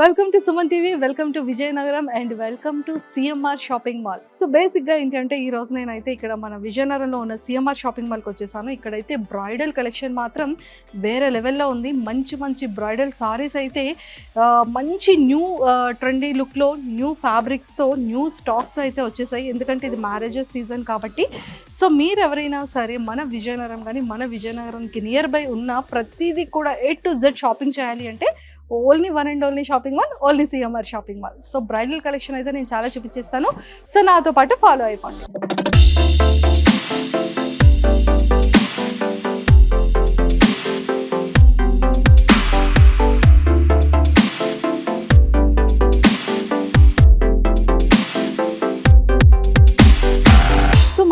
Welcome to Suman TV, welcome to Vizianagaram and welcome to CMR shopping mall. So బేసిక్గా ఏంటంటే ఈ రోజు నేనైతే ఇక్కడ మన విజయనగరంలో ఉన్న సిఎంఆర్ షాపింగ్ మాల్కి వచ్చేసాను. ఇక్కడైతే బ్రైడల్ కలెక్షన్ మాత్రం వేరే లెవెల్లో ఉంది. మంచి మంచి బ్రైడల్ సారీస్ అయితే మంచి న్యూ ట్రెండీ లుక్లో న్యూ ఫ్యాబ్రిక్స్తో న్యూ స్టాక్స్ అయితే వచ్చేసాయి. ఎందుకంటే ఇది మ్యారేజెస్ సీజన్ కాబట్టి. సో మీరు ఎవరైనా సరే మన విజయనగరం కానీ మన విజయనగరంకి నియర్ బై ఉన్న ప్రతిదీ కూడా A to Z షాపింగ్ చేయాలి అంటే only one and only shopping mall, only CMR shopping mall. So bridal collection అయితే నేను చాలా చూపించేస్తాను. సో నాతో పాటు ఫాలో అయిపోండి.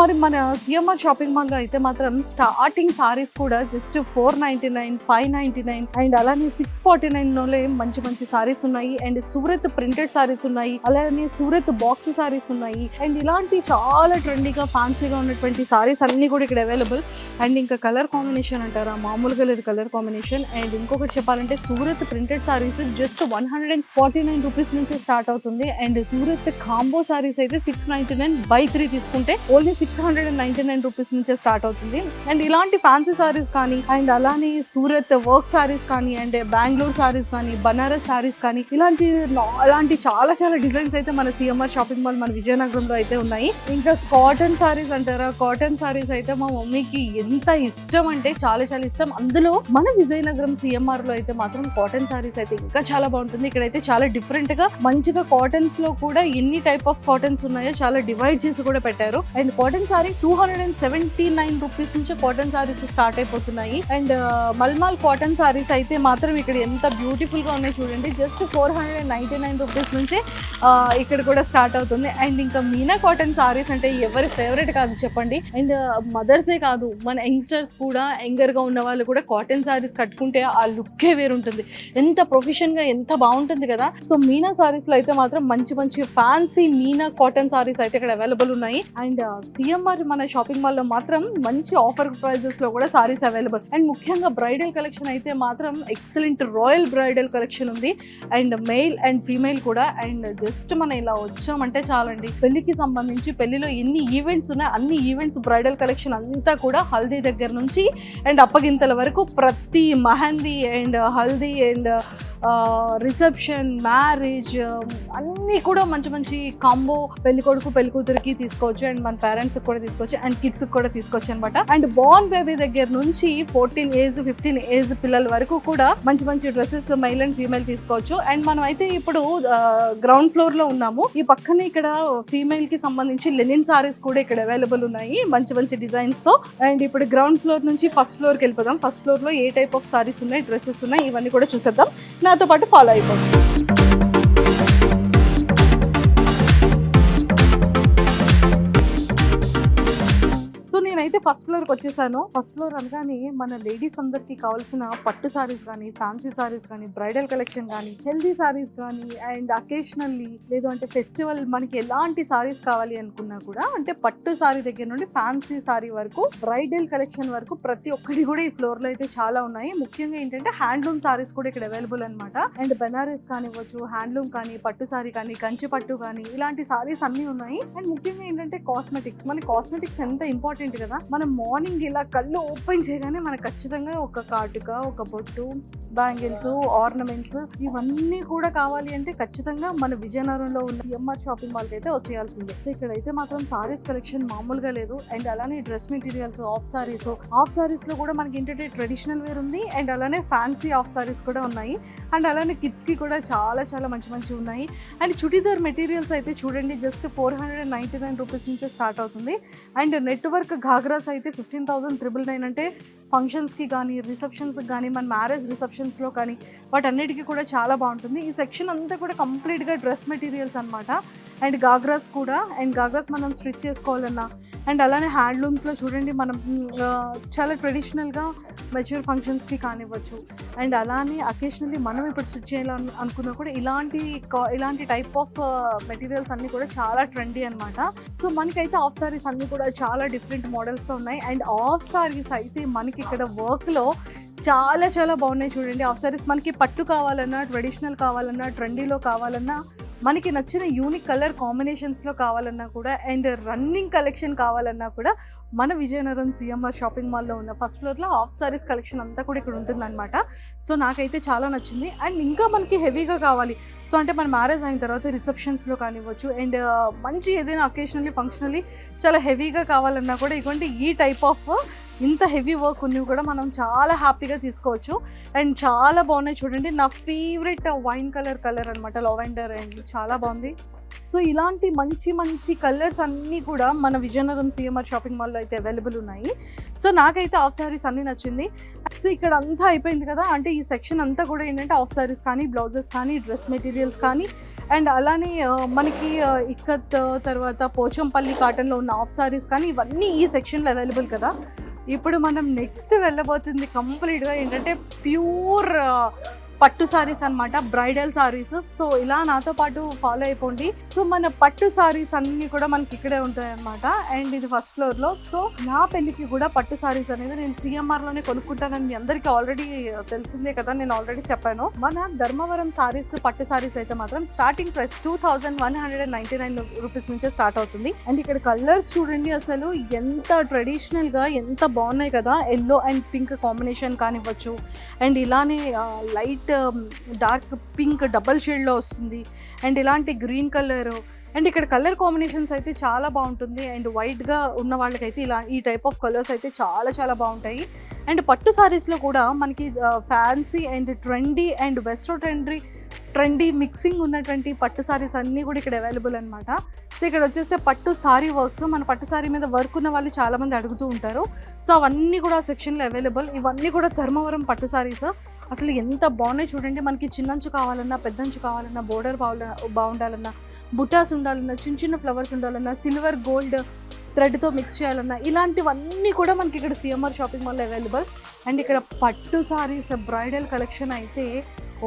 మరి మన సిఎంఆర్ షాపింగ్ మాల్లో అయితే మాత్రం స్టార్టింగ్ సారీస్ కూడా జస్ట్ 499, 599 అండ్ అలానే 649లోనే మంచి మంచి సారీస్ ఉన్నాయి. అండ్ సూరత్ ప్రింటెడ్ సారీస్ ఉన్నాయి, అలానే సూరత్ బాక్స్ సారీస్ ఉన్నాయి. అండ్ ఇలాంటి చాలా ట్రెండీగా ఫ్యాన్సీగా ఉన్నటువంటి సారీస్ అన్ని కూడా ఇక్కడ అవైలబుల్. అండ్ ఇంకా కలర్ కాంబినేషన్ అంటారా, మామూలుగా లేదు కలర్ కాంబినేషన్. అండ్ ఇంకొకటి చెప్పాలంటే Surat printed saris just 149 rupees నుంచి స్టార్ట్ అవుతుంది. అండ్ సూరత్ కాంబో సారీస్ అయితే 699/3 తీసుకుంటే ఓన్లీ 699 రూపీస్ నుంచే స్టార్ట్ అవుతుంది. అండ్ ఇలాంటి ఫ్యాన్సీ సారీస్ కానీ అండ్ అలానే సూరత్ వర్క్ సారీస్ కానీ అండ్ బెంగళూరు సారీస్ కానీ బనారస్ సారీస్ కానీ అలాంటి చాలా చాలా డిజైన్స్ అయితే మన సిఎంఆర్ షాపింగ్ మాల్ మన విజయనగరంలో అయితే ఉన్నాయి. ఇంకా కాటన్ సారీస్ అంటారా, కాటన్ సారీస్ అయితే మా మమ్మీకి ఎంత ఇష్టం అంటే చాలా చాలా ఇష్టం. అందులో మన విజయనగరం సిఎంఆర్ లో అయితే మాత్రం కాటన్ సారీస్ అయితే ఇంకా చాలా బాగుంటుంది. ఇక్కడైతే చాలా డిఫరెంట్ గా మంచిగా కాటన్స్ లో కూడా ఎన్ని టైప్ ఆఫ్ కాటన్స్ ఉన్నాయో చాలా డివైడ్ చేసి కూడా పెట్టారు. అండ్ కాటన్ సారీ 279 రూపీస్ నుంచి కాటన్ సారీస్ స్టార్ట్ అయిపోతున్నాయి. అండ్ మల్మాల్ కాటన్ సారీస్ అయితే మాత్రం ఇక్కడ ఎంత బ్యూటిఫుల్ గా ఉన్నాయి చూడండి. జస్ట్ 499 రూపీస్ నుంచి ఇక్కడ కూడా స్టార్ట్ అవుతుంది. అండ్ ఇంకా మీనా కాటన్ సారీస్ అంటే ఎవరి ఫేవరెట్ కాదు చెప్పండి. అండ్ మదర్సే కాదు, మన యంగ్స్టర్స్ కూడా యంగర్ గా ఉన్న వాళ్ళు కూడా కాటన్ సారీస్ కట్టుకుంటే ఆ లుక్కే వేరుంటుంది. ఎంత ప్రొఫెషన్ గా ఎంత బాగుంటుంది కదా. సో మీనా సారీస్ లో అయితే మాత్రం మంచి మంచి ఫ్యాన్సీ మీనా కాటన్ సారీస్ అయితే ఇక్కడ అవైలబుల్ ఉన్నాయి. అండ్ సిఎంఆర్ మన షాపింగ్ మాల్ లో మాత్రం మంచి ఆఫర్ ప్రైజెస్ లో కూడా సారీస్ అవైలబుల్. అండ్ ముఖ్యంగా బ్రైడల్ కలెక్షన్ అయితే మాత్రం ఎక్సలెంట్ రాయల్ బ్రైడల్ కలెక్షన్ ఉంది. అండ్ మెయిల్ అండ్ ఫీమేల్ కూడా. అండ్ జస్ట్ మనం ఇలా వచ్చామంటే చాలండి, పెళ్లికి సంబంధించి పెళ్లిలో ఎన్ని ఈవెంట్స్ ఉన్నాయి అన్ని ఈవెంట్స్ బ్రైడల్ కలెక్షన్ అంతా కూడా హల్దీ దగ్గర నుంచి అండ్ అప్పగింతల వరకు ప్రతి mehndi and haldi and reception, marriage అన్నీ కూడా మంచి మంచి కాంబో పెళ్లి కొడుకు పెళ్లి కూతురికి తీసుకోవచ్చు. అండ్ మన పేరెంట్స్ కూడా తీసుకోవచ్చు అండ్ కిడ్స్ కూడా తీసుకోవచ్చు అనమాట. అండ్ బోర్న్ బేబీ దగ్గర నుంచి 14 ఏజ్ 15 ఏజ్ పిల్లల వరకు కూడా మంచి మంచి డ్రెస్సెస్ మెయిల్ అండ్ ఫీమేల్ తీసుకోవచ్చు. అండ్ మనం అయితే ఇప్పుడు గ్రౌండ్ ఫ్లోర్ లో ఉన్నాము. ఈ పక్కనే ఇక్కడ ఫీమేల్ కి సంబంధించి లెనిన్ సారీస్ కూడా ఇక్కడ అవైలబుల్ ఉన్నాయి మంచి మంచి డిజైన్స్ తో. అండ్ ఇప్పుడు గ్రౌండ్ ఫ్లోర్ నుంచి ఫస్ట్ ఫ్లోర్ కి వెళ్ళిపోదాం. ఫస్ట్ ఫ్లోర్ లో ఏ టైప్ ఆఫ్ సారీస్ ఉన్నాయి, డ్రెస్సెస్ ఉన్నాయి, ఇవన్నీ కూడా చూసేద్దాం. నాతో పాటు ఫాలో అయిపోండి. నేనైతే ఫస్ట్ ఫ్లోర్కి వచ్చేసాను. ఫస్ట్ ఫ్లోర్ అనగానే మన లేడీస్ అందరికి కావాల్సిన పట్టు సారీస్ కానీ ఫ్యాన్సీ సారీస్ కానీ బ్రైడల్ కలెక్షన్ కానీ హెల్దీ సారీస్ కానీ అండ్ అకేషనల్లీ లేదు అంటే ఫెస్టివల్ మనకి ఎలాంటి సారీస్ కావాలి అనుకున్నా కూడా అంటే పట్టు సారీ దగ్గర నుండి ఫ్యాన్సీ సారీ వరకు బ్రైడల్ కలెక్షన్ వరకు ప్రతి ఒక్కటి కూడా ఈ ఫ్లోర్ లో అయితే చాలా ఉన్నాయి. ముఖ్యంగా ఏంటంటే హ్యాండ్లూమ్ సారీస్ కూడా ఇక్కడ అవైలబుల్ అనమాట. అండ్ బెనారస్ కానివ్వచ్చు, హ్యాండ్లూమ్ కానీ, పట్టు సారీ కానీ, కంచి పట్టు కానీ ఇలాంటి సారీస్ అన్ని ఉన్నాయి. అండ్ ముఖ్యంగా ఏంటంటే కాస్మెటిక్స్, మన కాస్మెటిక్స్ ఎంత ఇంపార్టెంట్ కదా. మనం మార్నింగ్ ఇలా కళ్ళు ఓపెన్ చేయగానే మనకు ఖచ్చితంగా ఒక కాటుక, ఒక బొట్టు, బ్యాంగిల్స్, ఆర్నమెంట్స్ ఇవన్నీ కూడా కావాలి అంటే ఖచ్చితంగా మన విజయనగరంలో ఉన్న సిఎంఆర్ షాపింగ్ మాల్కి అయితే వచ్చేయాల్సిందే. సో ఇక్కడైతే మాత్రం సారీస్ కలెక్షన్ మామూలుగా లేదు. అండ్ అలానే డ్రెస్ మెటీరియల్స్, ఆఫ్ సారీస్ లో కూడా మనకి ఏంటంటే ట్రెడిషనల్ వేర్ ఉంది అండ్ అలానే ఫ్యాన్సీ ఆఫ్ సారీస్ కూడా ఉన్నాయి. అండ్ అలానే కిడ్స్ కి కూడా చాలా చాలా మంచి మంచి ఉన్నాయి. అండ్ చుడిదార్ మెటీరియల్స్ అయితే చూడండి జస్ట్ 499 రూపీస్ నుంచే స్టార్ట్ అవుతుంది. అండ్ నెట్వర్క్ ఘాగ్రాస్ అయితే 15,999 అంటే ఫంక్షన్స్కి కానీ రిసెప్షన్స్కి కానీ మన మ్యారేజ్ రిసెప్షన్స్లో కానీ వాటన్నిటికీ కూడా చాలా బాగుంటుంది. ఈ సెక్షన్ అంతా కూడా కంప్లీట్గా డ్రెస్ మెటీరియల్స్ అనమాట. అండ్ గాగ్రాస్ కూడా, అండ్ గాగ్రాస్ మనం స్టిచ్ చేసుకోవాలన్నా అండ్ అలానే హ్యాండ్లూమ్స్లో చూడండి మనం చాలా ట్రెడిషనల్గా మెచ్యూర్ ఫంక్షన్స్కి కానివ్వచ్చు. అండ్ అలానే అకేషనల్లీ మనం ఇప్పుడు స్టిచ్ చేయాలని అనుకున్నా కూడా ఇలాంటి టైప్ ఆఫ్ మెటీరియల్స్ అన్నీ కూడా చాలా ట్రెండీ అనమాట. సో మనకైతే ఆఫ్ సారీస్ అన్నీ కూడా చాలా డిఫరెంట్ మోడల్స్తో ఉన్నాయి. అండ్ ఆఫ్ సారీస్ అయితే మనకి ఇక్కడ వర్క్లో చాలా చాలా బాగున్నాయి చూడండి. హాఫ్ సారీస్ మనకి పట్టు కావాలన్నా, ట్రెడిషనల్ కావాలన్నా, ట్రెండీలో కావాలన్నా, మనకి నచ్చిన యూనిక్ కలర్ కాంబినేషన్స్లో కావాలన్నా కూడా, అండ్ రన్నింగ్ కలెక్షన్ కావాలన్నా కూడా మన విజయనగరం సిఎంఆర్ షాపింగ్ మాల్లో ఉన్న ఫస్ట్ ఫ్లోర్లో హాఫ్ సారీస్ కలెక్షన్ అంతా కూడా ఇక్కడ ఉంటుందన్నమాట. సో నాకైతే చాలా నచ్చింది. అండ్ ఇంకా మనకి హెవీగా కావాలి, సో అంటే మన మ్యారేజ్ అయిన తర్వాత రిసెప్షన్స్లో కానివ్వచ్చు, అండ్ మంచి ఏదైనా అకేషనల్లీ ఫంక్షనల్లీ చాలా హెవీగా కావాలన్నా కూడా ఇటువంటి ఈ టైప్ ఆఫ్ ఇంత హెవీ వర్క్ ఉన్నవి కూడా మనం చాలా హ్యాపీగా తీసుకోవచ్చు. అండ్ చాలా బాగున్నాయి చూడండి. నా ఫేవరెట్ వైన్ కలర్ అనమాట, లావెండర్, అండ్ చాలా బాగుంది. సో ఇలాంటి మంచి మంచి కలర్స్ అన్నీ కూడా మన విజయనగరం సిఎంఆర్ షాపింగ్ మాల్లో అయితే అవైలబుల్ ఉన్నాయి. సో నాకైతే హాఫ్ సారీస్ అన్నీ నచ్చింది. సో ఇక్కడ అంతా అయిపోయింది కదా, అంటే ఈ సెక్షన్ అంతా కూడా ఏంటంటే హాఫ్ సారీస్ కానీ, బ్లౌజెస్ కానీ, డ్రెస్ మెటీరియల్స్ కానీ, అండ్ అలానే మనకి ఇక్కత్ తర్వాత పోచంపల్లి కాటన్లో ఉన్న హాఫ్ సారీస్ కానీ, ఇవన్నీ ఈ సెక్షన్లో అవైలబుల్ కదా. ఇప్పుడు మనం నెక్స్ట్ వెళ్ళబోతుంది కంప్లీట్గా ఏంటంటే ప్యూర్ పట్టు సారీస్ అనమాట, బ్రైడల్ సారీస్. సో ఇలా నాతో పాటు ఫాలో అయిపోండి. సో మన పట్టు సారీస్ అన్నీ కూడా మనకి ఇక్కడే ఉంటాయి అనమాట. అండ్ ఇది ఫస్ట్ ఫ్లోర్లో. సో నా పెళ్ళికి కూడా పట్టు సారీస్ అనేది నేను సిఎంఆర్లోనే కొనుక్కుంటానని మీ అందరికీ ఆల్రెడీ తెలిసిందే కదా, నేను ఆల్రెడీ చెప్పాను. మన ధర్మవరం సారీస్ పట్టు సారీస్ అయితే మాత్రం స్టార్టింగ్ ప్రైస్ 2199 రూపీస్ నుంచే స్టార్ట్ అవుతుంది. అండ్ ఇక్కడ కలర్స్ చూడండి, అసలు ఎంత ట్రెడిషనల్గా ఎంత బాగున్నాయి కదా. ఎల్లో అండ్ పింక్ కాంబినేషన్ కానివ్వచ్చు, అండ్ ఇలానే లైట్ డార్క్ పింక్ డబల్ షేడ్లో వస్తుంది, అండ్ ఇలాంటి గ్రీన్ కలర్, అండ్ ఇక్కడ కలర్ కాంబినేషన్స్ అయితే చాలా బాగుంటుంది. అండ్ వైట్గా ఉన్న వాళ్ళకైతే ఇలా ఈ టైప్ ఆఫ్ కలర్స్ అయితే చాలా చాలా బాగుంటాయి. అండ్ పట్టు సారీస్లో కూడా మనకి ఫ్యాన్సీ అండ్ ట్రెండీ అండ్ వెస్ట్రో ట్రెండీ మిక్సింగ్ ఉన్నటువంటి పట్టు సారీస్ అన్నీ కూడా ఇక్కడ అవైలబుల్ అనమాట. సో ఇక్కడ వచ్చేస్తే పట్టు సారీ వర్క్స్, మన పట్టు సారీ మీద వర్క్ ఉన్న వాళ్ళు చాలామంది అడుగుతూ ఉంటారు. సో అవన్నీ కూడా సెక్షన్లో అవైలబుల్. ఇవన్నీ కూడా ధర్మవరం పట్టు సారీస్. అసలు ఎంత బాగున్నాయి చూడండి. మనకి చిన్నంచు కావాలన్నా, పెద్దంచు కావాలన్నా, బోర్డర్ బాగుండాలన్నా, బుటాస్ ఉండాలన్నా, చిన్న చిన్న ఫ్లవర్స్ ఉండాలన్నా, సిల్వర్ గోల్డ్ థ్రెడ్తో మిక్స్ చేయాలన్నా, ఇలాంటివన్నీ కూడా మనకి ఇక్కడ సిఎంఆర్ షాపింగ్ మాల్లో అవైలబుల్. అండ్ ఇక్కడ పట్టు సారీస్ బ్రైడల్ కలెక్షన్ అయితే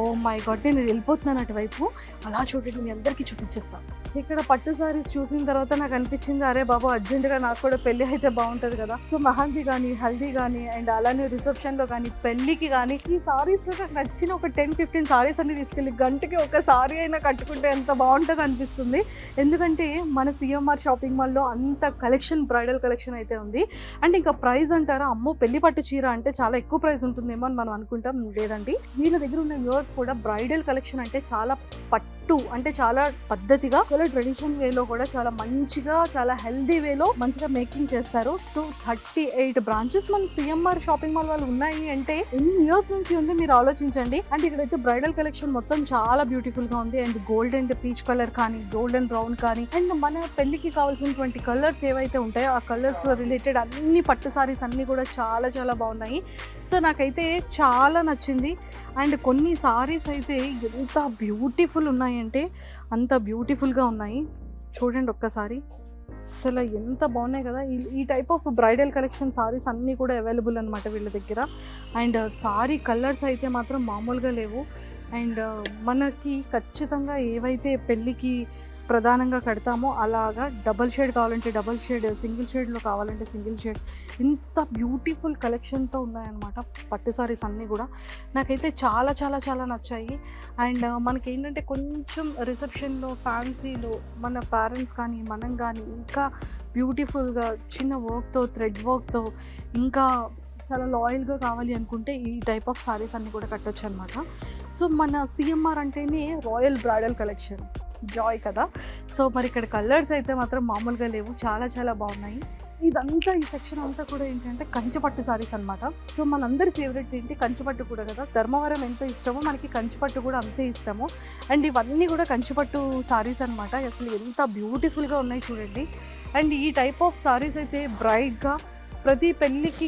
ఓ మై గాడ్, నేను వెళ్ళిపోతున్నాను అటువైపు. అలా చూడండి, మీ అందరికీ చూపించేస్తాను. ఇక్కడ పట్టు సారీస్ చూసిన తర్వాత నాకు అనిపించింది, అరే బాబు అర్జెంటుగా నాకు కూడా పెళ్ళి అయితే బాగుంటుంది కదా. సో మెహందీ కానీ, హల్దీ కానీ, అండ్ అలానే రిసెప్షన్లో కానీ, పెళ్ళికి కానీ ఈ సారీస్లో నాకు నచ్చిన ఒక 10-15 సారీస్ అన్ని తీసుకెళ్ళి గంటకి ఒక సారీ అయినా కట్టుకుంటే ఎంత బాగుంటుంది అనిపిస్తుంది. ఎందుకంటే మన సిఎంఆర్ షాపింగ్ మాల్లో అంత కలెక్షన్, బ్రైడల్ కలెక్షన్ అయితే ఉంది. అండ్ ఇంకా ప్రైస్ అంటారా, అమ్మో పెళ్లి పట్టు చీర అంటే చాలా ఎక్కువ ప్రైస్ ఉంటుందేమో అని మనం అనుకుంటాం. లేదండి, వీళ్ళ దగ్గర ఉన్న వ్యూవర్స్ కూడా బ్రైడల్ కలెక్షన్ అంటే చాలా పట్టు అంటే చాలా పద్ధతిగా, చాలా ట్రెడిషనల్ వేలో కూడా చాలా మంచిగా, చాలా హెల్దీ వేలో మంచిగా మేకింగ్ చేస్తారు. సో 38 బ్రాంచెస్ మన సిఎంఆర్ షాపింగ్ మాల్ వాళ్ళు ఉన్నాయి అంటే ఎన్ని ఇయర్స్ నుంచి ఉంది మీరు ఆలోచించండి. అండ్ ఇక్కడైతే బ్రైడల్ కలెక్షన్ మొత్తం చాలా బ్యూటిఫుల్ గా ఉంది. And gold and peach colour కానీ, గోల్డెన్ బ్రౌన్ కానీ, అండ్ మన పెళ్లికి కావాల్సినటువంటి కలర్స్ ఏవైతే ఉంటాయో ఆ కలర్స్ రిలేటెడ్ అన్ని పట్టు సారీస్ అన్ని కూడా చాలా చాలా బాగున్నాయి. సో నాకైతే చాలా నచ్చింది. అండ్ కొన్ని సారీస్ అయితే ఎంత బ్యూటిఫుల్ ఉన్నాయంటే అంత బ్యూటిఫుల్గా ఉన్నాయి. చూడండి ఒక్కసారి, అసలు ఎంత బాగున్నాయి కదా. ఈ type of bridal collection saris అన్నీ కూడా అవైలబుల్ అనమాట వీళ్ళ దగ్గర. అండ్ సారీ కలర్స్ అయితే మాత్రం మామూలుగా లేవు. అండ్ మనకి ఖచ్చితంగా ఏవైతే పెళ్ళికి ప్రధానంగా కడతామో అలాగా డబల్ షేడ్ కావాలంటే డబల్ షేడ్, సింగిల్ షేడ్లో కావాలంటే సింగిల్ షేడ్, ఇంత బ్యూటిఫుల్ కలెక్షన్తో ఉన్నాయన్నమాట పట్టు సారీస్ అన్నీ కూడా. నాకైతే చాలా చాలా చాలా నచ్చాయి. అండ్ మనకి ఏంటంటే కొంచెం రిసెప్షన్లో, ఫ్యాన్సీలో మన పేరెంట్స్ కానీ, మనం కానీ ఇంకా బ్యూటిఫుల్గా చిన్న వర్క్తో, థ్రెడ్ వర్క్తో, ఇంకా చాలా లాయల్గా కావాలి అనుకుంటే ఈ టైప్ ఆఫ్ సారీస్ అన్నీ కూడా కట్టొచ్చు అనమాట. సో మన సిఎంఆర్ అంటేనే రాయల్ బ్రైడల్ కలెక్షన్, జాయ్ కదా. సో మరి ఇక్కడ కలర్స్ అయితే మాత్రం మామూలుగా లేవు, చాలా చాలా బాగున్నాయి. ఇదంతా ఈ సెక్షన్ అంతా కూడా ఏంటంటే కంచిపట్టు సారీస్ అనమాట. సో మనందరి ఫేవరెట్ ఏంటి కంచిపట్టు కూడా కదా. ధర్మవరం ఎంత ఇష్టమో మనకి కంచిపట్టు కూడా అంతే ఇష్టము. అండ్ ఇవన్నీ కూడా కంచిపట్టు సారీస్ అనమాట. అసలు ఎంత బ్యూటిఫుల్గా ఉన్నాయి చూడండి. అండ్ ఈ టైప్ ఆఫ్ సారీస్ అయితే బ్రైట్గా ప్రతి పెళ్ళికి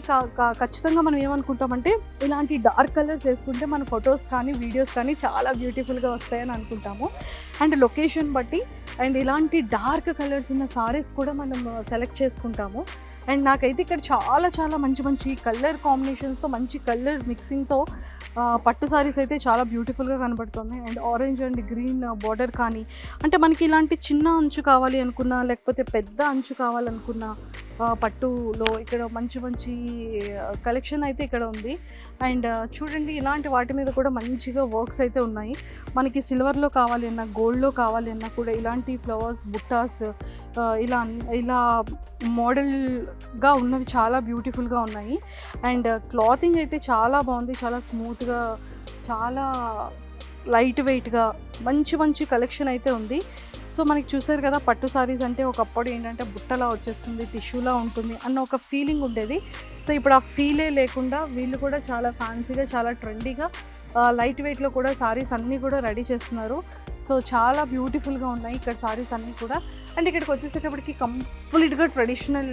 ఖచ్చితంగా మనం ఏమనుకుంటామంటే ఇలాంటి డార్క్ కలర్స్ వేసుకుంటే మన ఫొటోస్ కానీ, వీడియోస్ కానీ చాలా బ్యూటిఫుల్గా వస్తాయని అనుకుంటాము. అండ్ లొకేషన్ బట్టి అండ్ ఇలాంటి డార్క్ కలర్స్ ఉన్న సారీస్ కూడా మనం సెలెక్ట్ చేసుకుంటాము. అండ్ నాకైతే ఇక్కడ చాలా చాలా మంచి మంచి కలర్ కాంబినేషన్స్తో, మంచి కలర్ మిక్సింగ్తో పట్టు సారీస్ అయితే చాలా బ్యూటిఫుల్గా కనబడుతుంది. And orange and green border కానీ, అంటే మనకి ఇలాంటి చిన్న అంచు కావాలి అనుకున్నా, లేకపోతే పెద్ద అంచు కావాలనుకున్నా పట్టులో ఇక్కడ మంచి మంచి కలెక్షన్ అయితే ఇక్కడ ఉంది. అండ్ చూడండి ఇలాంటి వాటి మీద కూడా మంచిగా వర్క్స్ అయితే ఉన్నాయి. మనకి సిల్వర్లో కావాలి అన్నా, గోల్డ్లో కావాలి అన్నా కూడా ఇలాంటి ఫ్లవర్స్ బుట్టాస్ ఇలా ఇలా మోడల్గా ఉన్నవి చాలా బ్యూటిఫుల్గా ఉన్నాయి. అండ్ క్లాతింగ్ అయితే చాలా బాగుంది, చాలా స్మూత్గా, చాలా లైట్ వెయిట్గా మంచి మంచి కలెక్షన్ అయితే ఉంది. సో మనకి చూసారు కదా, పట్టు సారీస్ అంటే ఒకప్పుడు ఏంటంటే బుట్టలా వచ్చేస్తుంది, టిష్యూలా ఉంటుంది అన్న ఒక ఫీలింగ్ ఉండేది. సో ఇప్పుడు ఆ ఫీలే లేకుండా వీళ్ళు కూడా చాలా ఫ్యాన్సీగా, చాలా ట్రెండీగా, లైట్ వెయిట్లో కూడా సారీస్ అన్నీ కూడా రెడీ చేస్తున్నారు. సో చాలా బ్యూటిఫుల్గా ఉన్నాయి ఇక్కడ సారీస్ అన్నీ కూడా. అండ్ ఇక్కడికి వచ్చేసేటప్పటికి కంప్లీట్గా ట్రెడిషనల్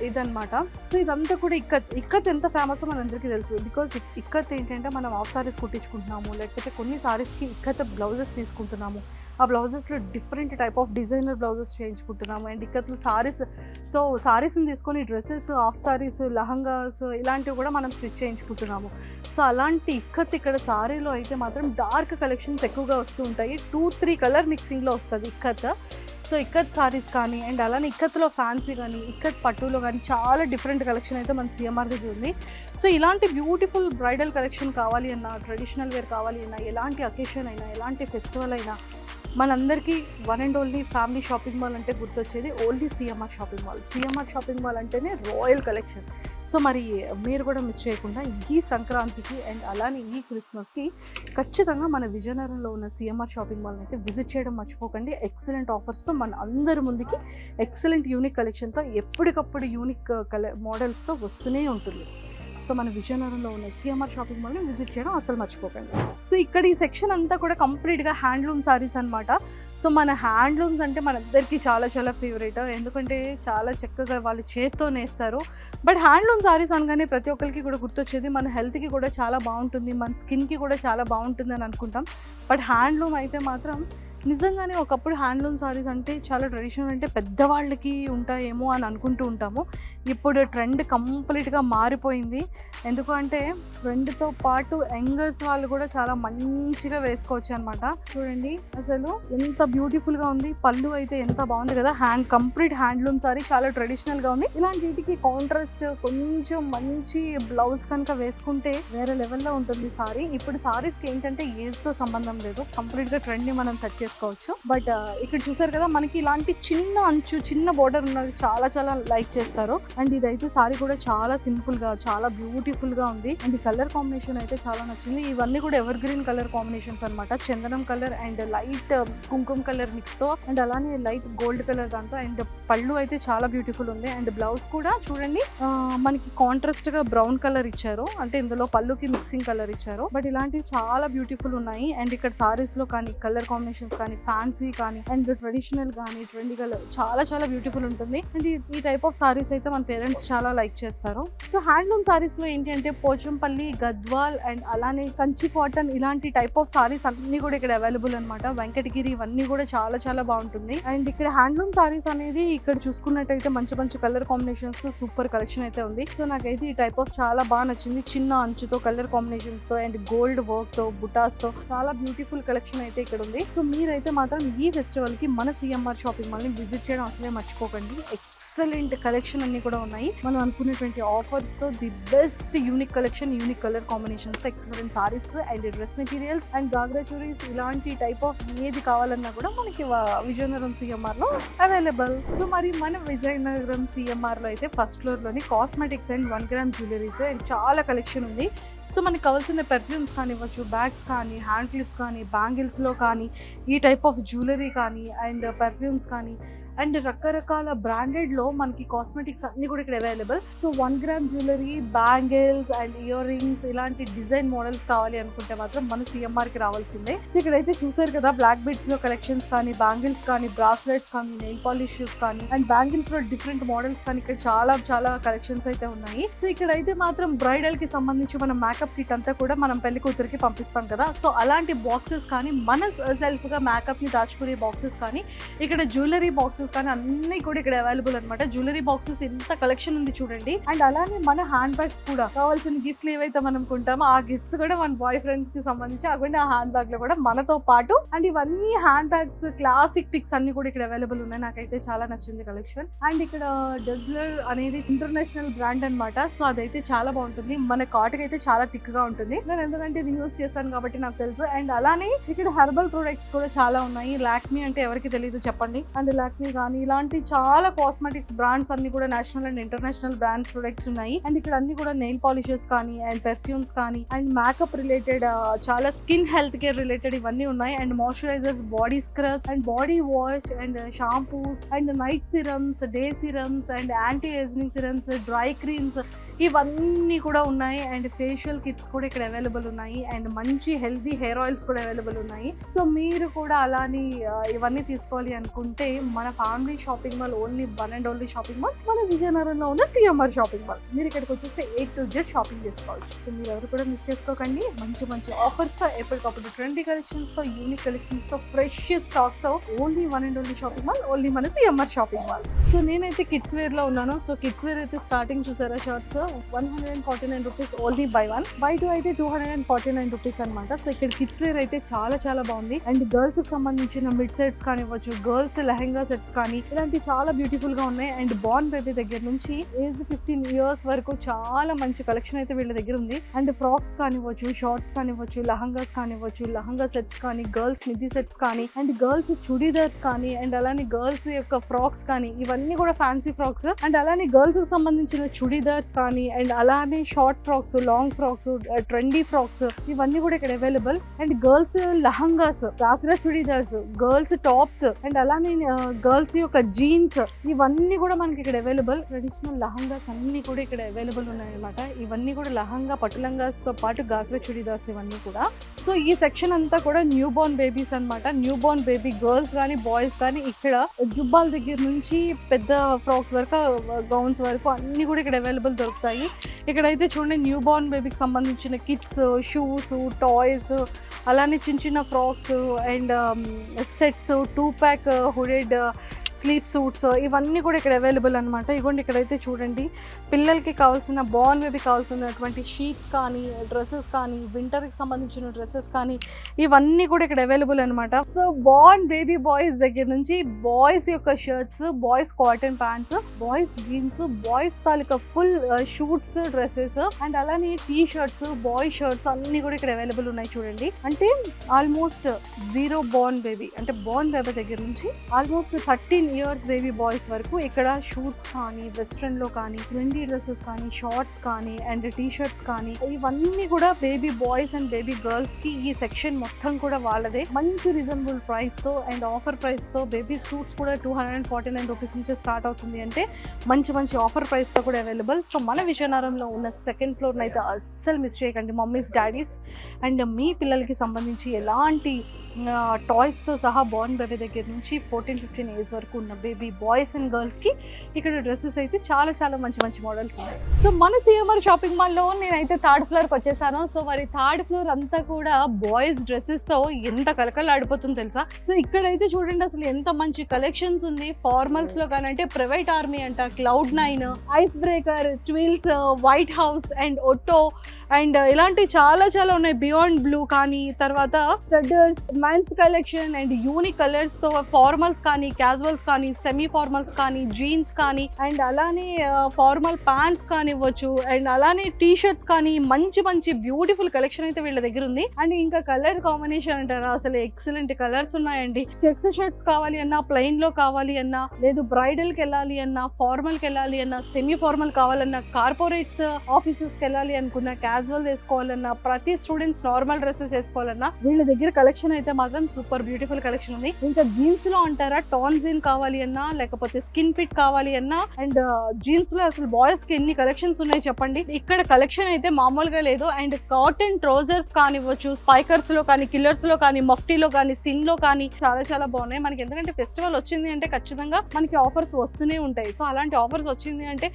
ఇదనమాట. సో ఇదంతా కూడా ఇక్కత్ ఎంత ఫేమస్ మనందరికీ తెలుసు. బికాజ్ ఇక్కత్ ఏంటంటే మనం హాఫ్ సారీస్ కుట్టించుకుంటున్నాము, లేకపోతే కొన్ని సారీస్కి ఇక్కత్ బ్లౌజెస్ తీసుకుంటున్నాము. ఆ బ్లౌజెస్లో different type of designer blouses చేయించుకుంటున్నాము. అండ్ ఇక్కత్లు సారీస్ని తీసుకొని డ్రెస్సెస్, హాఫ్ సారీస్, లహంగాస్ ఇలాంటివి కూడా మనం స్టిచ్ చేయించుకుంటున్నాము. సో అలాంటి ఇక్కత్ ఇక్కడ సారీలో అయితే మాత్రం డార్క్ కలెక్షన్స్ ఎక్కువగా వస్తూ ఉంటాయి. 2-3 కలర్ మిక్సింగ్లో వస్తుంది ఇక్కత్. సో ఇక్కత్ సారీస్ కానీ, అండ్ అలానే ఇక్కత్లో ఫ్యాన్సీ కానీ, ఇక్కత్ పట్టులో కానీ చాలా డిఫరెంట్ కలెక్షన్ అయితే మన సిఎంఆర్ దగ్గర ఉంది. సో ఇలాంటి బ్యూటిఫుల్ బ్రైడల్ కలెక్షన్ కావాలి అన్నా, ట్రెడిషనల్ వేర్ కావాలి అన్నా, ఎలాంటి అకేషన్ అయినా, ఎలాంటి ఫెస్టివల్ అయినా, మనందరికీ one and only family shopping mall అంటే గుర్తొచ్చేది only CMR shopping mall. CMR shopping mall అంటేనే రాయల్ కలెక్షన్. సో మరి మీరు కూడా మిస్ చేయకుండా ఈ సంక్రాంతికి అండ్ అలానే ఈ క్రిస్మస్కి ఖచ్చితంగా మన విజయనగరంలో ఉన్న సిఎంఆర్ షాపింగ్ మాల్ని అయితే విజిట్ చేయడం మర్చిపోకండి. ఎక్సలెంట్ ఆఫర్స్తో మన అందరి ముందుకి ఎక్సలెంట్ యూనిక్ కలెక్షన్తో ఎప్పటికప్పుడు యూనిక్ మోడల్స్తో వస్తూనే ఉంటుంది. సో మన విజయనగరంలో ఉన్న సిఎంఆర్ షాపింగ్ మాల్ని విజిట్ చేయడం అసలు మర్చిపోకండి. సో ఇక్కడ ఈ సెక్షన్ అంతా కూడా కంప్లీట్గా హ్యాండ్లూమ్ సారీస్ అనమాట. సో మన హ్యాండ్లూమ్స్ అంటే మనందరికీ చాలా చాలా ఫేవరెట్, ఎందుకంటే చాలా చక్కగా వాళ్ళు చేత్తో నేస్తారు. బట్ హ్యాండ్లూమ్ సారీస్ అనగానే ప్రతి ఒక్కరికి కూడా గుర్తొచ్చేది మన హెల్త్కి కూడా చాలా బాగుంటుంది, మన స్కిన్కి కూడా చాలా బాగుంటుంది అని అనుకుంటాం. బట్ హ్యాండ్లూమ్ అయితే మాత్రం నిజంగానే ఒకప్పుడు హ్యాండ్లూమ్ సారీస్ అంటే చాలా ట్రెడిషనల్, అంటే పెద్దవాళ్ళకి ఉంటాయేమో అని అనుకుంటూ ఉంటాము. ఇప్పుడు ట్రెండ్ కంప్లీట్గా మారిపోయింది. ఎందుకు అంటే ట్రెండ్తో పాటు యంగర్స్ వాళ్ళు కూడా చాలా మంచిగా వేసుకోవచ్చు అనమాట. చూడండి అసలు ఎంత బ్యూటిఫుల్గా ఉంది. పళ్ళు అయితే ఎంత బాగుంది కదా, కంప్లీట్ హ్యాండ్లూమ్ సారీ చాలా ట్రెడిషనల్గా ఉంది. ఇలాంటి వీటికి కాంట్రాస్ట్ కొంచెం మంచి బ్లౌజ్ కనుక వేసుకుంటే వేరే లెవెల్లో ఉంటుంది సారీ. ఇప్పుడు సారీస్కి ఏంటంటే ఏజ్తో సంబంధం లేదు, కంప్లీట్గా ట్రెండ్ని మనం సెట్ చేసుకోవచ్చు. బట్ ఇక్కడ చూసారు కదా, మనకి ఇలాంటి చిన్న అంచు, చిన్న బోర్డర్ ఉన్నది చాలా చాలా లైక్ చేస్తారు. అండ్ ఇదైతే సారీ కూడా చాలా సింపుల్ గా, చాలా బ్యూటిఫుల్ గా ఉంది. అండ్ ఈ కలర్ కాంబినేషన్ అయితే చాలా నచ్చింది. ఇవన్నీ కూడా ఎవర్ గ్రీన్ కలర్ కాంబినేషన్స్ అనమాట. చందనం కలర్ అండ్ లైట్ కుంకుమ కలర్ మిక్స్ తో, అండ్ అలానే లైట్ గోల్డ్ కలర్ దాంతో. అండ్ పళ్ళు అయితే చాలా బ్యూటిఫుల్ ఉంది. అండ్ బ్లౌజ్ కూడా చూడండి మనకి కాంట్రాస్ట్ గా బ్రౌన్ కలర్ ఇచ్చారు, అంటే ఇందులో పళ్ళుకి మిక్సింగ్ కలర్ ఇచ్చారు. బట్ ఇలాంటివి చాలా బ్యూటిఫుల్ ఉన్నాయి. అండ్ ఇక్కడ సారీస్ లో కానీ కలర్ కాంబినేషన్స్ కానీ, ఫ్యాన్సీ కానీ, అండ్ ట్రెడిషనల్ కానీ, ట్రెండీ కలర్ చాలా చాలా బ్యూటిఫుల్ ఉంటుంది. అండ్ ఈ టైప్ ఆఫ్ సారీస్ అయితే మన పేరెంట్స్ చాలా లైక్ చేస్తారు. సో హ్యాండ్లూమ్ సారీస్ లో ఏంటి అంటే పోచంపల్లి, గద్వాల్ అండ్ అలానే కంచి కాటన్ ఇలాంటి టైప్ ఆఫ్ సారీస్ అన్ని కూడా ఇక్కడ అవైలబుల్ అనమాట. వెంకటగిరి ఇవన్నీ కూడా చాలా చాలా బాగుంటుంది. అండ్ ఇక్కడ హ్యాండ్లూమ్ సారీస్ అనేది ఇక్కడ చూసుకున్నట్టయితే మంచి మంచి కలర్ కాంబినేషన్స్ తో సూపర్ కలెక్షన్ అయితే ఉంది. సో నాకైతే ఈ టైప్ ఆఫ్ చాలా బాగా నచ్చింది. చిన్న అంచుతో, కలర్ కాంబినేషన్స్ తో, అండ్ గోల్డ్ వర్క్ తో, బుటాస్ తో చాలా బ్యూటిఫుల్ కలెక్షన్ అయితే ఇక్కడ ఉంది. సో మీరైతే మాత్రం ఈ ఫెస్టివల్ కి మన సిఎంఆర్ షాపింగ్ మాల్ ని విజిట్ చేయడం అసలే మర్చిపోకండి. ఎక్సలెంట్ కలెక్షన్ అన్ని కూడా ఉన్నాయి. మనం అనుకునేటువంటి ఆఫర్స్ తో the best unique collection, unique colour combinations, excellent saris and dress materials and ghagra చురీస్ ఇలాంటి టైప్ ఆఫ్ ఏది కావాలన్నా కూడా మనకి విజయనగరం సిఎంఆర్ లో అవైలబుల్. సో మరి మన విజయనగరం సిఎంఆర్ లో అయితే ఫస్ట్ ఫ్లోర్ లోని cosmetics and 1 gram jewelleries and చాలా కలెక్షన్ ఉంది. సో మనకి కావాల్సిన పెర్ఫ్యూమ్స్ కానివ్వచ్చు, బ్యాగ్స్ కానీ, హ్యాండ్ క్లిప్స్ కానీ, బ్యాంగిల్స్లో కానీ, ఈ టైప్ ఆఫ్ జ్యువెలరీ కానీ, అండ్ పెర్ఫ్యూమ్స్ కానీ, అండ్ రకరకాల బ్రాండెడ్లో మనకి కాస్మెటిక్స్ అన్నీ కూడా ఇక్కడ available. So 1 gram jewellery, bangles and ear rings ఇలాంటి డిజైన్ మోడల్స్ కావాలి అనుకుంటే మాత్రం మన సిఎంఆర్కి రావాల్సిందే. ఇక్కడైతే చూసారు కదా, బ్లాక్ బీడ్స్లో కలెక్షన్స్ కానీ, బ్యాంగిల్స్ కానీ, బ్రాస్లెట్స్ కానీ, నెయిల్ పాలిషెస్ కానీ, అండ్ బ్యాంగిల్స్లో డిఫరెంట్ మోడల్స్ కానీ ఇక్కడ చాలా చాలా కలెక్షన్స్ అయితే ఉన్నాయి. సో ఇక్కడైతే మాత్రం బ్రైడల్కి సంబంధించి మన మేకప్ కిట్ అంతా కూడా మనం పెళ్లి కూతురికి పంపిస్తాం కదా, సో అలాంటి బాక్సెస్ కానీ, మన సెల్ఫ్గా మేకప్ని దాచుకునే బాక్సెస్ కానీ, ఇక్కడ జ్యువెలరీ బాక్సెస్ కానీ అన్ని కూడా ఇక్కడ అవైలబుల్ అనమాట. జ్యువెలరీ బాక్సెస్ ఎంత కలెక్షన్ ఉంది చూడండి. అండ్ అలానే మన హ్యాండ్ బ్యాగ్స్ కూడా కావాల్సిన గిఫ్ట్లు ఏవైతే మనం కొంటామో ఆ గిఫ్ట్స్ కూడా మన బాయ్ ఫ్రెండ్స్ కి సంబంధించి అటువంటి ఆ హ్యాండ్ బ్యాగ్ లో కూడా మనతో పాటు. అండ్ ఇవన్నీ హ్యాండ్ బ్యాగ్స్ క్లాసిక్ పిక్స్ అన్ని కూడా ఇక్కడ అవైలబుల్ ఉన్నాయి. నాకైతే చాలా నచ్చింది కలెక్షన్. అండ్ ఇక్కడ డెజ్లర్ అనేది ఇంటర్నేషనల్ బ్రాండ్ అనమాట. సో అదైతే చాలా బాగుంటుంది. మన కాటుకి అయితే చాలా థిక్ గా ఉంటుంది. నేను ఎందుకంటే ఇది యూస్ చేశాను కాబట్టి నాకు తెలుసు. అండ్ అలానే ఇక్కడ హెర్బల్ ప్రొడక్ట్స్ కూడా చాలా ఉన్నాయి. లాక్మీ అంటే ఎవరికి తెలియదు చెప్పండి. అండ్ లాక్మీ కానీ ఇలాంటి చాలా కాస్మెటిక్స్ బ్రాండ్స్ అన్ని కూడా national and international brands products ఉన్నాయి. అండ్ ఇక్కడ అన్ని కూడా నెయిల్ పాలిషెస్ కానీ అండ్ పెర్ఫ్యూమ్స్ కానీ అండ్ మేకప్ రిలేటెడ్ చాలా స్కిన్ హెల్త్ కేర్ రిలేటెడ్ ఇవన్నీ ఉన్నాయి. And moisturisers, body scrub and body wash and shampoos and night serums, day serums and anti ageing serums, dry creams ఇవన్నీ కూడా ఉన్నాయి. And facial kits కూడా ఇక్కడ available ఉన్నాయి. And మంచి హెల్తీ హెయిర్ ఆయిల్స్ కూడా అవైలబుల్ ఉన్నాయి. సో మీరు కూడా అలాని ఇవన్నీ తీసుకోవాలి అనుకుంటే మన family shopping mall only one and only shopping mall మన విజయనగరంలో ఉన్న సిఎంఆర్ షాపింగ్ మాల్. మీరు ఇక్కడికి వచ్చేస్తే A to Z షాపింగ్ చేసుకోవచ్చు. సో మీరు ఎవరు కూడా మిస్ చేసుకోకండి. మంచి మంచి ఆఫర్స్ తో ఎప్పటికప్పుడు ట్రెండీ కలెక్షన్స్ తో యూనిక్ కలెక్షన్స్ తో ఫ్రెష్ స్టాక్ తో only one and only shopping mall, only మన సిఎంఆర్ షాపింగ్ మాల్. సో నేనైతే కిడ్స్ వేర్ లో ఉన్నాను. సో కిడ్స్ వేర్ అయితే స్టార్టింగ్ చూసారా shorts 149 rupees only buy 1, buy 2 అయితే 249 రూపీస్ అనమాట. సో ఇక్కడ కిడ్స్ వేర్ అయితే చాలా చాలా బాగుంది. అండ్ గర్ల్స్ కి సంబంధించిన మిడ్ సెట్స్ కానివ్వచ్చు, గర్ల్స్ లెహెంగా సెట్స్ కానీ ఇలాంటి చాలా బ్యూటిఫుల్ గా ఉన్నాయి. అండ్ బార్న్ బేబీ దగ్గర నుంచి ఏజ్ 15 ఇయర్స్ వరకు చాలా మంచి కలెక్షన్ అయితే వీళ్ళ దగ్గర ఉంది. అండ్ ఫ్రాక్స్ కానివ్వచ్చు, షార్ట్స్ కానివ్వచ్చు, లెహంగాస్ కానివ్వచ్చు, లెహంగా సెట్స్ కానీ, గర్ల్స్ మిడ్డీ సెట్స్ కానీ అండ్ గర్ల్స్ చుడీదార్స్ కానీ అండ్ అలానే గర్ల్స్ యొక్క ఫ్రాక్స్ కానీ ఇవన్నీ కూడా ఫ్యాన్సీ ఫ్రాక్స్. అండ్ అలానే గర్ల్స్ కి సంబంధించిన చుడీదార్స్ కానీ అండ్ అలానే short frocks, long frocks, trendy frocks ఇవన్నీ కూడా ఇక్కడ available. And girls lehengas, ghagra churidars, girls tops and అలానే గర్ల్స్ యొక్క జీన్స్ ఇవన్నీ కూడా మనకి ఇక్కడ అవైలబుల్. ట్రెడిషనల్ లెహంగాస్ అన్ని కూడా ఇక్కడ అవైలబుల్ ఉన్నాయి అనమాట. ఇవన్నీ కూడా లెహంగా, పట్టు లంగాస్ తో పాటు గాగ్రా చుడీదార్స్ ఇవన్నీ కూడా. సో ఈ సెక్షన్ అంతా కూడా న్యూ బోర్న్ బేబీస్ అనమాట. న్యూ బోర్న్ బేబీ గర్ల్స్ కానీ బాయ్స్ కానీ ఇక్కడ జుబ్బాల దగ్గర నుంచి పెద్ద ఫ్రాక్స్ వరకు, గౌన్స్ వరకు అన్ని కూడా ఇక్కడ అవైలబుల్ దొరుకుతాయి. ఇక్కడైతే చూడండి న్యూ బోర్న్ బేబీకి సంబంధించిన కిట్స్, షూస్, టాయ్స్ అలానే చిన్న చిన్న frocks and sets, 2-pack hooded sleep suits ఇవన్నీ కూడా ఇక్కడ అవైలబుల్ అనమాట. ఇగోండి ఇక్కడైతే చూడండి పిల్లలకి కావాల్సిన బార్న్ బేబీ కావాల్సినటువంటి షీట్స్ కానీ, డ్రెస్సెస్ కానీ, వింటర్కి సంబంధించిన డ్రెస్సెస్ కానీ ఇవన్నీ కూడా ఇక్కడ అవైలబుల్ అనమాట. సో బార్న్ బేబీ బాయ్స్ దగ్గర నుంచి బాయ్స్ యొక్క shirts, boys cotton pants, boys jeans, boys taluka full shoots, dresses and అలానే టీ షర్ట్స్, బాయ్ షర్ట్స్ అన్ని కూడా ఇక్కడ అవైలబుల్ ఉన్నాయి. చూడండి అంటే ఆల్మోస్ట్ 0 బార్న్ బేబీ అంటే బార్న్ బేబీ దగ్గర నుంచి ఆల్మోస్ట్ 13 ఇయర్స్ బేబీ బాయ్స్ వరకు ఇక్కడ షూట్స్ కానీ, వెస్ట్రన్ లో కానీ, ట్రెండీ డ్రెస్సెస్ కానీ, షార్ట్స్ కానీ అండ్ టీ షర్ట్స్ కానీ ఇవన్నీ కూడా baby boys and baby girls కి ఈ సెక్షన్ మొత్తం కూడా వాళ్ళదే. మంచి రీజనబుల్ ప్రైస్ తో అండ్ ఆఫర్ ప్రైస్ తో బేబీ సూట్స్ కూడా 249 రూపీస్ నుంచి స్టార్ట్ అవుతుంది. అంటే మంచి మంచి ఆఫర్ ప్రైస్ తో కూడా అవైలబుల్. సో మన విజయనగరంలో ఉన్న సెకండ్ ఫ్లోర్ అయితే అస్సలు మిస్ చేయకండి. మమ్మీస్, డాడీస్ అండ్ మీ పిల్లలకి సంబంధించి ఎలాంటి టాయ్స్ తో సహా బార్న్ బేబీ దగ్గర నుంచి 14-15 ఏజ్ వరకు ఉన్న బేబీ బాయ్స్ అండ్ గర్ల్స్ కి ఇక్కడ డ్రెస్సెస్ అయితే చాలా చాలా మంచి మంచి మోడల్స్ ఉన్నాయి. సో మన సిఎంఆర్ షాపింగ్ మాల్ లో నేనైతే 3rd ఫ్లోర్ కి వచ్చేసాను. సో మరి 3rd ఫ్లోర్ అంతా కూడా బాయ్స్ డ్రెస్సెస్ తో ఎంత కలకలాడిపోతుందో తెలుసా. సో ఇక్కడైతే చూడండి అసలు ఎంత మంచి కలెక్షన్స్ ఉంది. ఫార్మల్స్ లో కానీ అంటే ప్రైవేట్ ఆర్మీ అంట, Cloud9, ice breaker, twills, White House and Otto and ఇలాంటి చాలా చాలా ఉన్నాయి. బియాండ్ బ్లూ కానీ, తర్వాత studders, men's collection and unique colours తో ఫార్మల్స్ కానీ, క్యాజువల్స్ కానీ, సెమీ ఫార్మల్స్ కానీ, జీన్స్ కానీ అండ్ అలానే ఫార్మల్ ప్యాంట్స్ కానివ్వచ్చు అండ్ అలానే టీ షర్ట్స్ కానీ మంచి మంచి బ్యూటిఫుల్ కలెక్షన్ అయితే వీళ్ళ దగ్గర ఉంది. అండ్ ఇంకా కలర్ కాంబినేషన్ అంటారా అసలు ఎక్సలెంట్ కలర్స్ ఉన్నాయండి. చెక్స్ షర్ట్స్ కావాలి అన్నా, ప్లెయిన్ లో కావాలి అన్నా, లేదు బ్రైడల్ కి వెళ్ళాలి అన్నా, ఫార్మల్ కి వెళ్ళాలి అన్నా, సెమీ ఫార్మల్ కావాలన్నా, కార్పొరేట్స్ ఆఫీసెస్ కి వెళ్ళాలి అనుకున్నా, క్యాజువల్ వేసుకోవాలన్నా, ప్రతి స్టూడెంట్స్ నార్మల్ డ్రెస్సెస్ వేసుకోవాలన్నా వీళ్ళ దగ్గర కలెక్షన్ అయితే మాత్రం సూపర్ బ్యూటిఫుల్ కలెక్షన్ ఉంది. ఇంకా జీన్స్ లో అంటారా టాన్ జీన్ కావాలి అన్నా, లేకపోతే స్కిన్ ఫిట్ కావాలి అన్నా అండ్ జీన్స్ లో అసలు బాయ్స్ కి ఎన్ని కలెక్షన్స్ ఉన్నాయి చెప్పండి. ఇక్కడ కలెక్షన్ అయితే మామూలుగా లేదు. అండ్ కాటన్ ట్రౌజర్స్ కానివ్వచ్చు, స్పైకర్స్ లో కానీ, కిల్లర్స్ లో కానీ, మఫ్టీలో కానీ, సిన్ లో కానీ చాలా చాలా బాగున్నాయి మనకి. ఎందుకంటే ఫెస్టివల్ వచ్చింది అంటే ఖచ్చితంగా మనకి ఆఫర్స్ వస్తూనే ఉంటాయి. సో అలాంటి ఆఫర్స్ వచ్చింది అంటే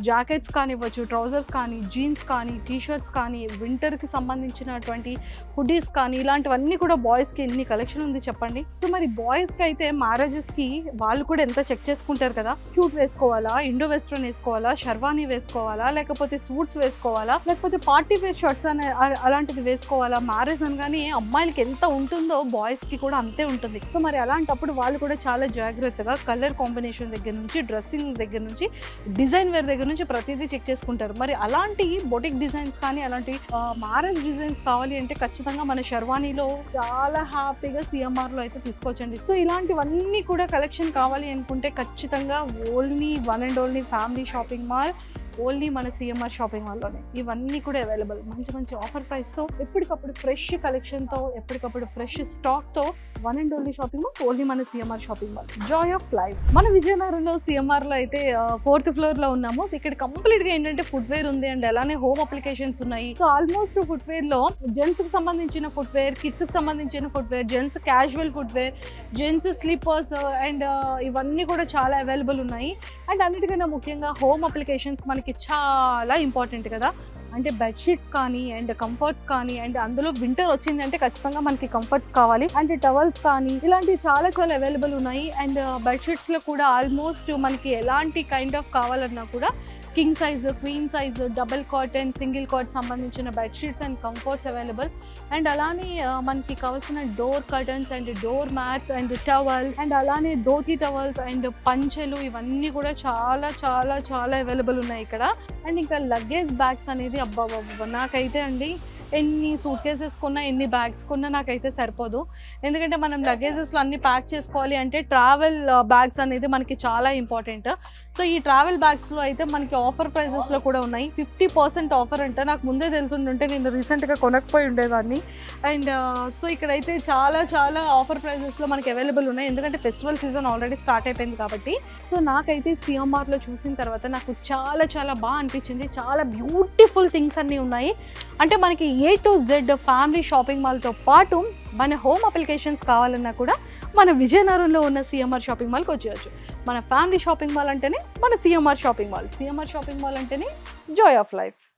జాకెట్స్ కానివ్వచ్చు, ట్రౌజర్స్ కానీ, జీన్స్ కానీ, టీ షర్ట్స్ కానీ, వింటర్ కి సంబంధించినటువంటి హుడీస్ కానీ ఇలాంటివన్నీ కూడా బాయ్స్ కి ఎన్ని కలెక్షన్ ఉంది చెప్పండి. సో మరి బాయ్స్ కి అయితే మ్యారేజెస్ కి వాళ్ళు కూడా ఎంత చెక్ చేసుకుంటారు కదా, షూట్ వేసుకోవాలా, ఇండో వెస్ట్రన్ వేసుకోవాలా, షర్వానీ వేసుకోవాలా, లేకపోతే సూట్స్ వేసుకోవాలా, లేకపోతే పార్టీ వేర్ షర్ట్స్ అనే అలాంటిది వేసుకోవాలా. మ్యారేజ్ అనగానే అమ్మాయిలకి ఎంత ఉంటుందో బాయ్స్ కి కూడా అంతే ఉంటుంది. సో మరి అలాంటప్పుడు వాళ్ళు కూడా చాలా జాగ్రత్తగా కలర్ కాంబినేషన్ దగ్గర నుంచి, డ్రెస్సింగ్ దగ్గర నుంచి, డిజైన్ వేర్ దగ్గర నుంచి ప్రతిదీ చెక్ చేసుకుంటారు. మరి అలాంటి బొటిక్ డిజైన్స్ కానీ అలాంటి మ్యారేజ్ డిజైన్స్ కావాలి అంటే ఖచ్చితంగా మన షర్వానీలో చాలా హ్యాపీగా సిఎంఆర్లో అయితే తీసుకోవచ్చండి. సో ఇలాంటివన్నీ కూడా కలెక్షన్ కావాలి అనుకుంటే ఖచ్చితంగా only one and only family shopping mall, only మన సిఎంఆర్ షాపింగ్ మాల్లోనే ఇవన్నీ కూడా అవైలబుల్. మంచి మంచి ఆఫర్ ప్రైస్తో, ఎప్పటికప్పుడు ఫ్రెష్ కలెక్షన్తో, ఎప్పటికప్పుడు ఫ్రెష్ స్టాక్తో one and only shopping mall, only మన CMR shopping mall, joy of life. మన విజయనగరంలో సిఎంఆర్లో అయితే 4th ఫ్లోర్లో ఉన్నాము. ఇక్కడ కంప్లీట్గా ఏంటంటే ఫుట్వేర్ ఉంది అండ్ అలానే హోమ్ అప్లికేషన్స్ ఉన్నాయి. సో ఆల్మోస్ట్ ఫుట్వేర్లో జెంట్స్కి సంబంధించిన ఫుట్వేర్, కిడ్స్కి సంబంధించిన footwear, gents casual footwear, gents sleepers and ఇవన్నీ కూడా చాలా అవైలబుల్ ఉన్నాయి. అండ్ అన్నిటికన్నా ముఖ్యంగా హోమ్ అప్లికేషన్స్ మనకి చాలా ఇంపార్టెంట్ కదా. అంటే బెడ్షీట్స్ కానీ అండ్ కంఫర్ట్స్ కానీ, అండ్ అందులో వింటర్ వచ్చింది అంటే ఖచ్చితంగా మనకి కంఫర్ట్స్ కావాలి. అండ్ టవల్స్ కానీ ఇలాంటివి చాలా చాలా అవైలబుల్ ఉన్నాయి. అండ్ బెడ్షీట్స్లో కూడా ఆల్మోస్ట్ మనకి ఎలాంటి కైండ్ ఆఫ్ కావాలన్నా కూడా king size, queen size, double cot and single cot సంబంధించిన bedsheets and comforts available. And అలానే మనకి కావాల్సిన door curtains and door mats and towels and అలానే ధోతి టవల్స్ అండ్ పంచెలు ఇవన్నీ కూడా చాలా చాలా చాలా అవైలబుల్ ఉన్నాయి ఇక్కడ. అండ్ ఇంకా లగేజ్ బ్యాగ్స్ అనేది అబ్బా నాకైతే అండి ఎన్ని సూట్ కేసెస్ కొన్నా, ఎన్ని బ్యాగ్స్ కొన్నా నాకైతే సరిపోదు. ఎందుకంటే మనం లగేజెస్లో అన్ని ప్యాక్ చేసుకోవాలి అంటే ట్రావెల్ బ్యాగ్స్ అనేది మనకి చాలా ఇంపార్టెంట్. సో ఈ ట్రావెల్ బ్యాగ్స్లో అయితే మనకి ఆఫర్ ప్రైజెస్లో కూడా ఉన్నాయి. 50% ఆఫర్ అంటే నాకు ముందే తెలుసుంటుంటే నేను రీసెంట్గా కొనకపోయి ఉండేదాన్ని. అండ్ సో ఇక్కడైతే చాలా చాలా ఆఫర్ ప్రైజెస్లో మనకి అవైలబుల్ ఉన్నాయి. ఎందుకంటే ఫెస్టివల్ సీజన్ ఆల్రెడీ స్టార్ట్ అయిపోయింది కాబట్టి. సో నాకైతే సిఎంఆర్లో చూసిన తర్వాత నాకు చాలా చాలా బాగా అనిపించింది. చాలా బ్యూటిఫుల్ థింగ్స్ అన్నీ ఉన్నాయి. అంటే మనకి A to Z family shopping మాల్తో పాటు మన హోమ్ అప్లికేషన్స్ కావాలన్నా కూడా మన విజయనగరంలో ఉన్న సిఎంఆర్ షాపింగ్ మాల్కి వచ్చేయచ్చు. మన ఫ్యామిలీ షాపింగ్ మాల్ అంటేనే మన CMR shopping mall, CMR shopping mall అంటేనే జాయ్ ఆఫ్ లైఫ్.